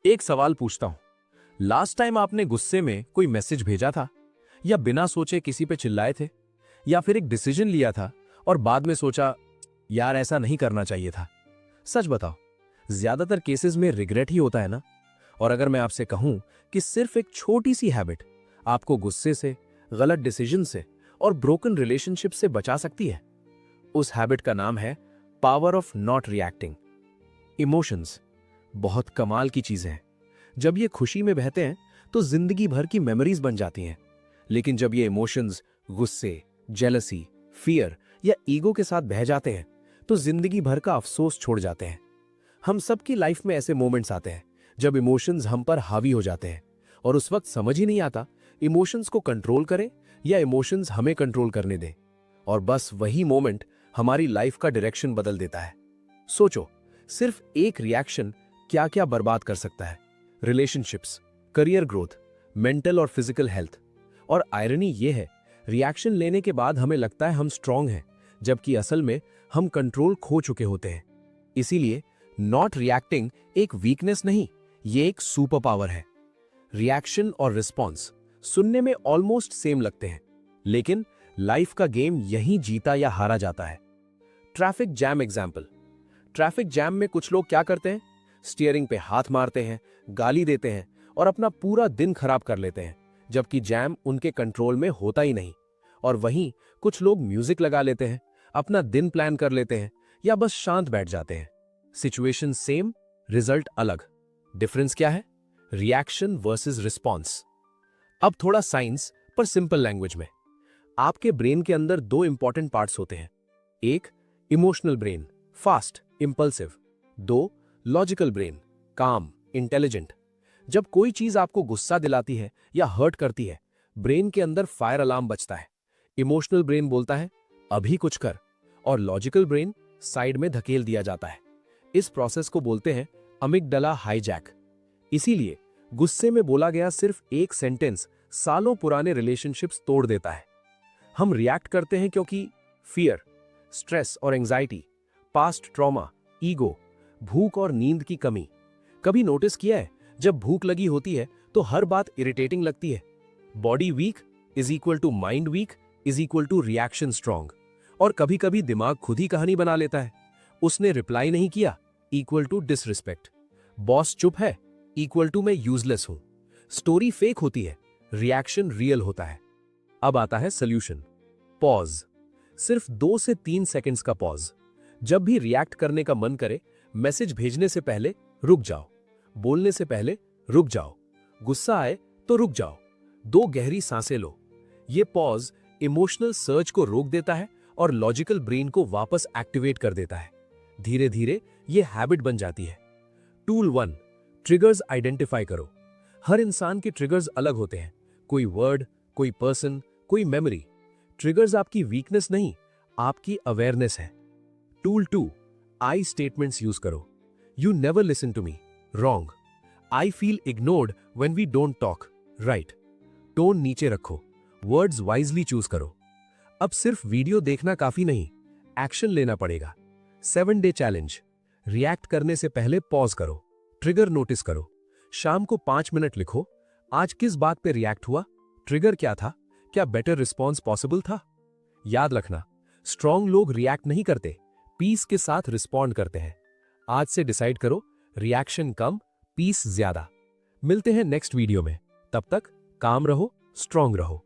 एक सवाल पूछता हूं, लास्ट टाइम आपने गुस्से में कोई मैसेज भेजा था, या बिना सोचे किसी पे चिल्लाए थे, या फिर एक डिसीजन लिया था और बाद में सोचा यार ऐसा नहीं करना चाहिए था? सच बताओ, ज्यादातर केसेस में रिग्रेट ही होता है ना? और अगर मैं आपसे कहूं कि सिर्फ एक छोटी सी हैबिट आपको गुस्से से, गलत डिसीजन से और ब्रोकन रिलेशनशिप से बचा सकती है, उस हैबिट का नाम है power of not reacting. Emotions बहुत कमाल की चीजें हैं। जब ये खुशी में बहते हैं तो जिंदगी भर की मेमोरीज बन जाती हैं, लेकिन जब ये इमोशंस गुस्से, जेलसी, फियर या ईगो के साथ बह जाते हैं तो जिंदगी भर का अफसोस छोड़ जाते हैं। हम सबकी लाइफ में ऐसे मोमेंट्स आते हैं जब इमोशंस हम पर हावी हो जाते हैं और उस वक्त समझ ही नहीं आता इमोशंस को कंट्रोल करें या इमोशंस हमें कंट्रोल करने दें, और बस वही मोमेंट हमारी लाइफ का डायरेक्शन बदल देता है। सोचो, सिर्फ एक रिएक्शन क्या क्या बर्बाद कर सकता है। रिलेशनशिप्स, करियर ग्रोथ, मेंटल और फिजिकल हेल्थ। और आयरनी ये है, रिएक्शन लेने के बाद हमें लगता है हम स्ट्रांग हैं, जबकि असल में हम कंट्रोल खो चुके होते हैं। इसीलिए नॉट रिएक्टिंग एक वीकनेस नहीं, ये एक सुपर पावर है। रिएक्शन और रिस्पॉन्स सुनने में ऑलमोस्ट सेम लगते हैं, लेकिन लाइफ का गेम यहीं जीता या हारा जाता है। Traffic jam example. Traffic jam में कुछ लोग क्या करते हैं? स्टीयरिंग पे हाथ मारते हैं, गाली देते हैं और अपना पूरा दिन खराब कर लेते हैं, जबकि जैम उनके कंट्रोल में होता ही नहीं। और वहीं कुछ लोग म्यूजिक लगा लेते हैं, अपना दिन प्लान कर लेते हैं या बस शांत बैठ जाते हैं। सिचुएशन सेम, रिजल्ट अलग। डिफरेंस क्या है? Reaction versus response. अब थोड़ा साइंस पर सिंपल लैंग्वेज में। आपके ब्रेन के अंदर दो इंपॉर्टेंट पार्ट्स होते हैं। एक, इमोशनल ब्रेन, फास्ट, इंपल्सिव। दो, लॉजिकल ब्रेन, काम, इंटेलिजेंट। जब कोई चीज आपको गुस्सा दिलाती है या हर्ट करती है, ब्रेन के अंदर फायर अलार्म बजता है। इमोशनल ब्रेन बोलता है अभी कुछ कर, और लॉजिकल ब्रेन साइड में धकेल दिया जाता है। इस प्रोसेस को बोलते हैं अमिगडाला हाईजैक। इसीलिए गुस्से में बोला गया सिर्फ एक सेंटेंस सालों पुराने रिलेशनशिप्स तोड़ देता है। हम रिएक्ट करते हैं क्योंकि फियर, स्ट्रेस और एंजाइटी, पास्ट ट्रॉमा, ईगो, भूख और नींद की कमी। कभी नोटिस किया है, जब भूख लगी होती है तो हर बात इरिटेटिंग लगती है। Body weak is equal to mind weak is equal to reaction strong. और कभी कभी दिमाग खुद ही कहानी बना लेता है। उसने रिप्लाई नहीं किया इक्वल टू डिसरिस्पेक्ट। बॉस चुप है इक्वल टू मैं यूजलेस हूं। स्टोरी फेक होती है, रिएक्शन रियल होता है। अब आता है सोल्यूशन। पॉज। सिर्फ 2 से 3 सेकंड्स का पॉज। जब भी रिएक्ट करने का मन करे, मैसेज भेजने से पहले रुक जाओ, बोलने से पहले रुक जाओ, गुस्सा आए तो रुक जाओ, 2 गहरी सांसें लो। ये पॉज इमोशनल सर्ज को रोक देता है और लॉजिकल ब्रेन को वापस एक्टिवेट कर देता है। धीरे धीरे ये हैबिट बन जाती है। टूल 1, ट्रिगर्स आइडेंटिफाई करो। हर इंसान के ट्रिगर्स अलग होते हैं, कोई वर्ड, कोई पर्सन, कोई मेमोरी। ट्रिगर्स आपकी वीकनेस नहीं, आपकी अवेयरनेस है। टूल 2, आई स्टेटमेंट्स यूज करो। You never listen to me, wrong. I feel ignored when we don't talk, right. Tone नीचे रखो, वर्ड्स वाइजली चूज करो। अब सिर्फ वीडियो देखना काफी नहीं, एक्शन लेना पड़ेगा। 7 डे चैलेंज। रिएक्ट करने से पहले पॉज करो, ट्रिगर नोटिस करो। शाम को 5 मिनट लिखो, आज किस बात पे रिएक्ट हुआ, ट्रिगर क्या था, क्या बेटर रिस्पॉन्स पॉसिबल था। याद रखना, स्ट्रांग लोग रिएक्ट नहीं करते, पीस के साथ रिस्पॉन्ड करते हैं। आज से डिसाइड करो, रिएक्शन कम, पीस ज्यादा। मिलते हैं नेक्स्ट वीडियो में। तब तक काम रहो, स्ट्रांग रहो।